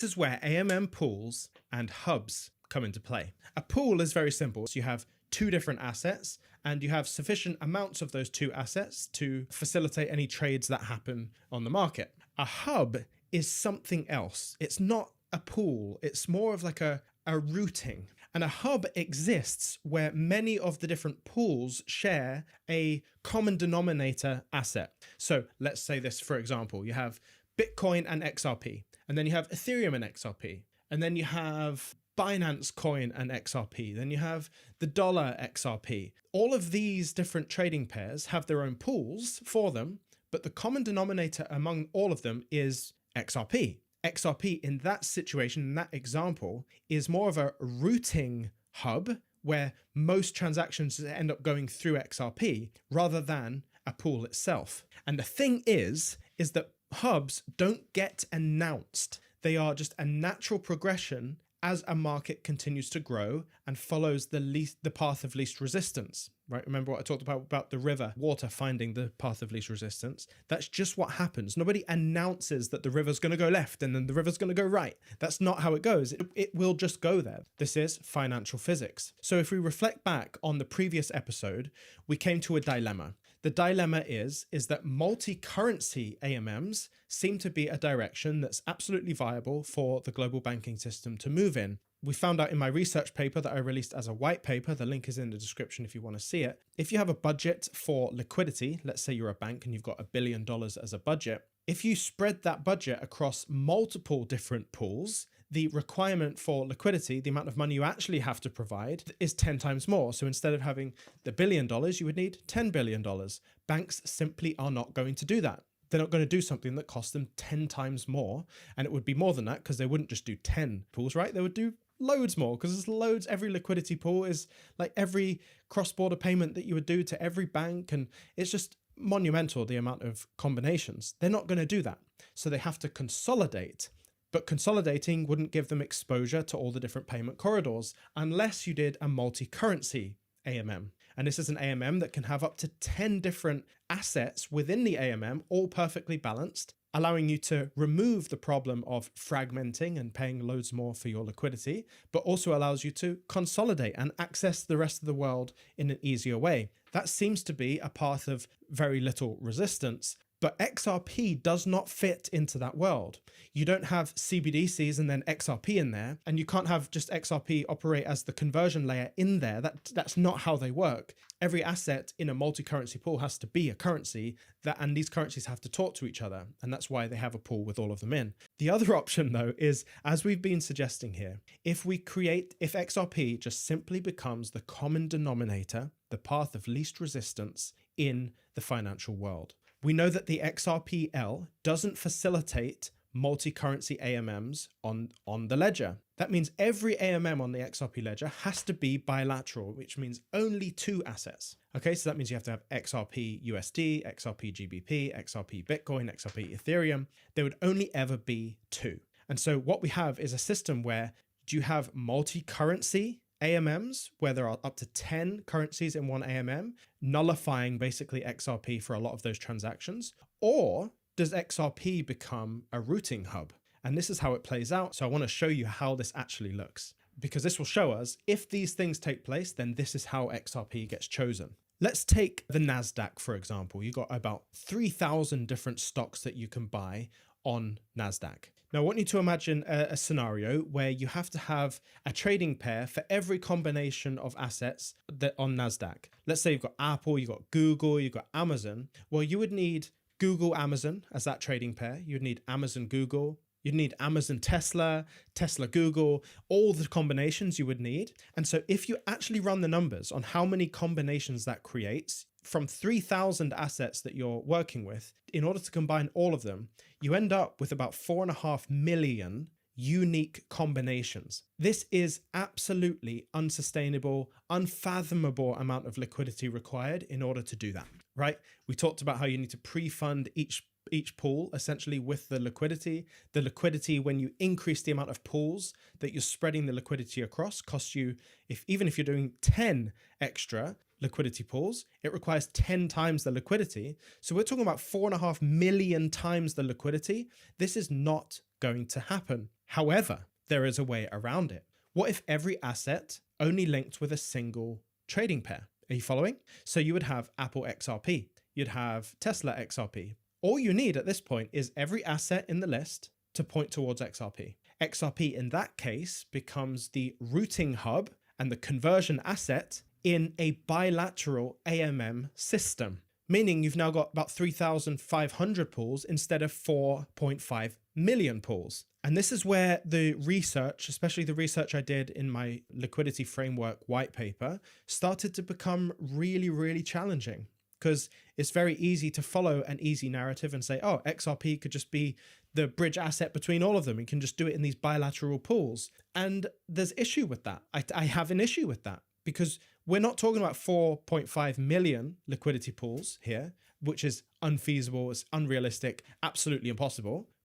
This is where AMM pools and hubs come into play. A pool is very simple. So you have two different assets and you have sufficient amounts of those two assets to facilitate any trades that happen on the market. A hub is something else. It's not a pool. It's more of like a routing. And a hub exists where many of the different pools share a common denominator asset. So let's say this, for example, you have Bitcoin and XRP, and then you have Ethereum and XRP, and then you have Binance Coin and XRP, then you have the dollar XRP. All of these different trading pairs have their own pools for them, but the common denominator among all of them is XRP. XRP in that situation, in that example, is more of a routing hub where most transactions end up going through XRP rather than a pool itself. And the thing is that hubs don't get announced. They are just a natural progression as a market continues to grow and follows the path of least resistance, right? Remember what I talked about the river, water finding the path of least resistance? That's just what happens. Nobody announces that the river's going to go left and then the river's going to go right. That's not how it goes. It will just go there. This is financial physics. So if we reflect back on the previous episode, we came to a dilemma. The dilemma is that multi-currency AMMs seem to be a direction that's absolutely viable for the global banking system to move in. We found out in my research paper that I released as a white paper, the link is in the description if you want to see it. If you have a budget for liquidity, let's say you're a bank and you've got $1 billion as a budget, if you spread that budget across multiple different pools, the requirement for liquidity, the amount of money you actually have to provide, is 10 times more. So instead of having the $1 billion, you would need $10 billion. Banks simply are not going to do that. They're not going to do something that costs them 10 times more. And it would be more than that because they wouldn't just do 10 pools, right? They would do loads more because there's loads. Every liquidity pool is like every cross-border payment that you would do to every bank. And it's just monumental, the amount of combinations. They're not going to do that. So they have to consolidate. But consolidating wouldn't give them exposure to all the different payment corridors unless you did a multi-currency AMM. And this is an AMM that can have up to 10 different assets within the AMM, all perfectly balanced, allowing you to remove the problem of fragmenting and paying loads more for your liquidity, but also allows you to consolidate and access the rest of the world in an easier way. That seems to be a path of very little resistance. But XRP does not fit into that world. You don't have CBDCs and then XRP in there, and you can't have just XRP operate as the conversion layer in there. That's not how they work. Every asset in a multi-currency pool has to be a currency, and these currencies have to talk to each other, and that's why they have a pool with all of them in. The other option, though, is, as we've been suggesting here, if XRP just simply becomes the common denominator, the path of least resistance in the financial world. We know that the XRPL doesn't facilitate multi-currency AMMs on the ledger. That means every AMM on the XRP ledger has to be bilateral, which means only two assets. Okay, so that means you have to have XRP USD, XRP GBP, XRP Bitcoin, XRP Ethereum. There would only ever be two. And so what we have is a system where you have multi-currency AMMs, where there are up to 10 currencies in one AMM, nullifying basically XRP for a lot of those transactions? Or does XRP become a routing hub? And this is how it plays out. So I want to show you how this actually looks, because this will show us if these things take place, then this is how XRP gets chosen. Let's take the NASDAQ, for example. You've got about 3,000 different stocks that you can buy on NASDAQ. Now, I want you to imagine a scenario where you have to have a trading pair for every combination of assets that on NASDAQ. Let's say you've got Apple, you've got Google, you've got Amazon. Well, you would need Google Amazon as that trading pair. You'd need Amazon Google. You'd need Amazon Tesla, Tesla Google, all the combinations you would need. And so if you actually run the numbers on how many combinations that creates from 3,000 assets that you're working with, in order to combine all of them, you end up with about 4.5 million unique combinations. This is absolutely unsustainable, unfathomable amount of liquidity required in order to do that, right? We talked about how you need to pre-fund each pool essentially with the liquidity. The liquidity, when you increase the amount of pools that you're spreading the liquidity across, costs you, even if you're doing 10 extra liquidity pools, it requires 10 times the liquidity. So we're talking about 4.5 million times the liquidity. This is not going to happen. However, there is a way around it. What if every asset only linked with a single trading pair? Are you following? So you would have Apple XRP, you'd have Tesla XRP. All you need at this point is every asset in the list to point towards XRP. XRP in that case becomes the routing hub and the conversion asset in a bilateral AMM system, meaning you've now got about 3,500 pools instead of 4.5 million pools. And this is where the research, especially the research I did in my liquidity framework white paper, started to become really, really challenging, because it's very easy to follow an easy narrative and say, oh, XRP could just be the bridge asset between all of them. You can just do it in these bilateral pools. And there's issue with that. I have an issue with that, because we're not talking about 4.5 million liquidity pools here, which is unfeasible, it's unrealistic, absolutely impossible.